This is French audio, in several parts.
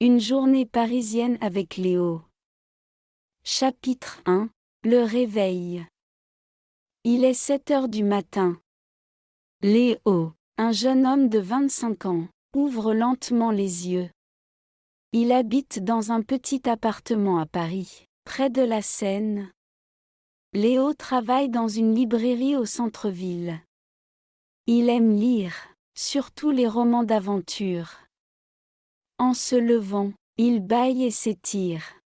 Une journée parisienne avec Léo. Chapitre 1. Le réveil. Il est 7 heures du matin. Léo, un jeune homme de 25 ans, ouvre lentement les yeux. Il habite dans un petit appartement à Paris, près de la Seine. Léo travaille dans une librairie au centre-ville. Il aime lire, surtout les romans d'aventure. En se levant, il bâille et s'étire.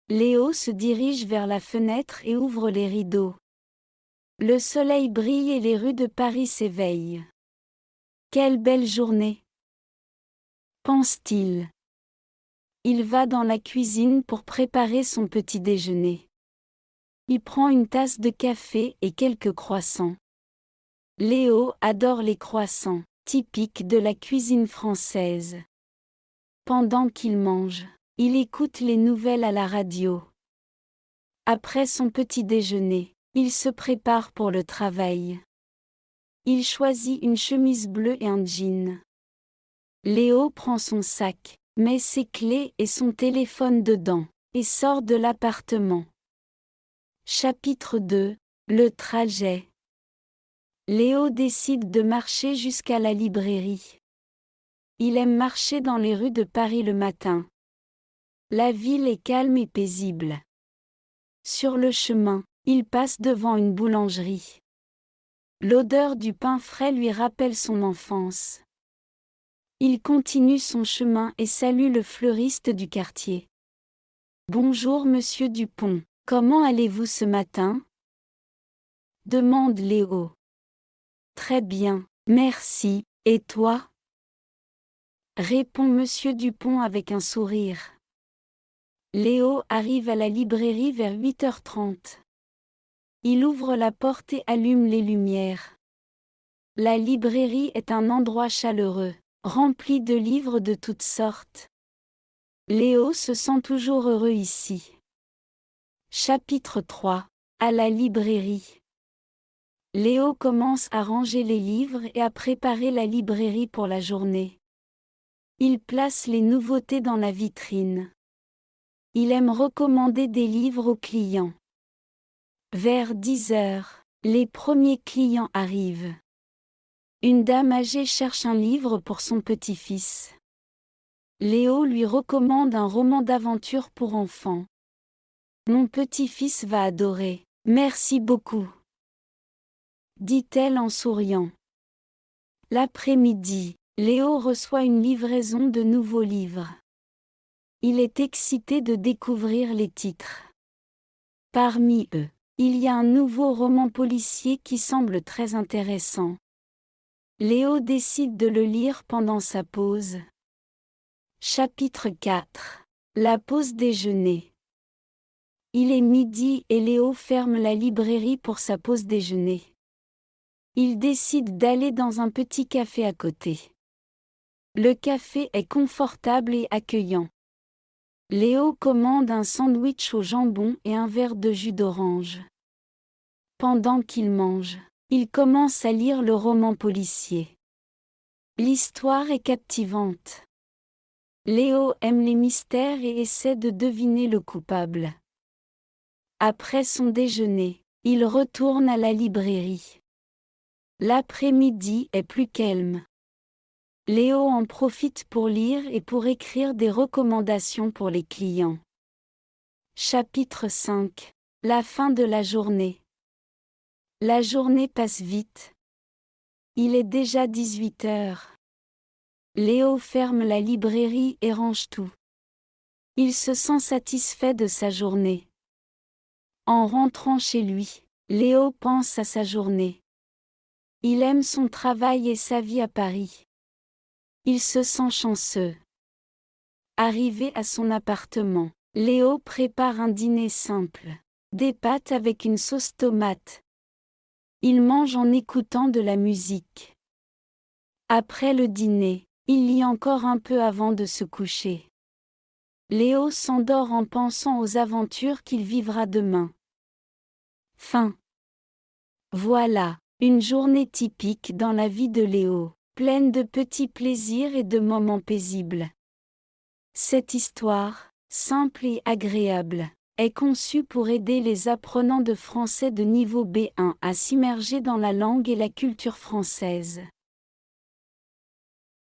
Léo se dirige vers la fenêtre et ouvre les rideaux. Le soleil brille et les rues de Paris s'éveillent. Quelle belle journée! Pense-t-il. Il va dans la cuisine pour préparer son petit déjeuner. Il prend une tasse de café et quelques croissants. Léo adore les croissants, typiques de la cuisine française. Pendant qu'il mange, il écoute les nouvelles à la radio. Après son petit déjeuner, il se prépare pour le travail. Il choisit une chemise bleue et un jean. Léo prend son sac, met ses clés et son téléphone dedans, et sort de l'appartement. Chapitre 2. Le trajet. Léo décide de marcher jusqu'à la librairie. Il aime marcher dans les rues de Paris le matin. La ville est calme et paisible. Sur le chemin, il passe devant une boulangerie. L'odeur du pain frais lui rappelle son enfance. Il continue son chemin et salue le fleuriste du quartier. « Bonjour monsieur Dupont, comment allez-vous ce matin ?» demande Léo. « Très bien, merci, et toi ?» répond monsieur Dupont avec un sourire. Léo arrive à la librairie vers 8h30. Il ouvre la porte et allume les lumières. La librairie est un endroit chaleureux, rempli de livres de toutes sortes. Léo se sent toujours heureux ici. Chapitre 3. À la librairie. Léo commence à ranger les livres et à préparer la librairie pour la journée. Il place les nouveautés dans la vitrine. Il aime recommander des livres aux clients. Vers 10h, les premiers clients arrivent. Une dame âgée cherche un livre pour son petit-fils. Léo lui recommande un roman d'aventure pour enfants. Mon petit-fils va adorer, merci beaucoup, dit-elle en souriant. L'après-midi, Léo reçoit une livraison de nouveaux livres. Il est excité de découvrir les titres. Parmi eux, il y a un nouveau roman policier qui semble très intéressant. Léo décide de le lire pendant sa pause. Chapitre 4. La pause déjeuner. Il est midi et Léo ferme la librairie pour sa pause déjeuner. Il décide d'aller dans un petit café à côté. Le café est confortable et accueillant. Léo commande un sandwich au jambon et un verre de jus d'orange. Pendant qu'il mange, il commence à lire le roman policier. L'histoire est captivante. Léo aime les mystères et essaie de deviner le coupable. Après son déjeuner, il retourne à la librairie. L'après-midi est plus calme. Léo en profite pour lire et pour écrire des recommandations pour les clients. Chapitre 5. La fin de la journée. La journée passe vite. Il est déjà 18h. Léo ferme la librairie et range tout. Il se sent satisfait de sa journée. En rentrant chez lui, Léo pense à sa journée. Il aime son travail et sa vie à Paris. Il se sent chanceux. Arrivé à son appartement, Léo prépare un dîner simple. Des pâtes avec une sauce tomate. Il mange en écoutant de la musique. Après le dîner, il lit encore un peu avant de se coucher. Léo s'endort en pensant aux aventures qu'il vivra demain. Fin. Voilà, une journée typique dans la vie de Léo, pleine de petits plaisirs et de moments paisibles. Cette histoire, simple et agréable, est conçue pour aider les apprenants de français de niveau B1 à s'immerger dans la langue et la culture française.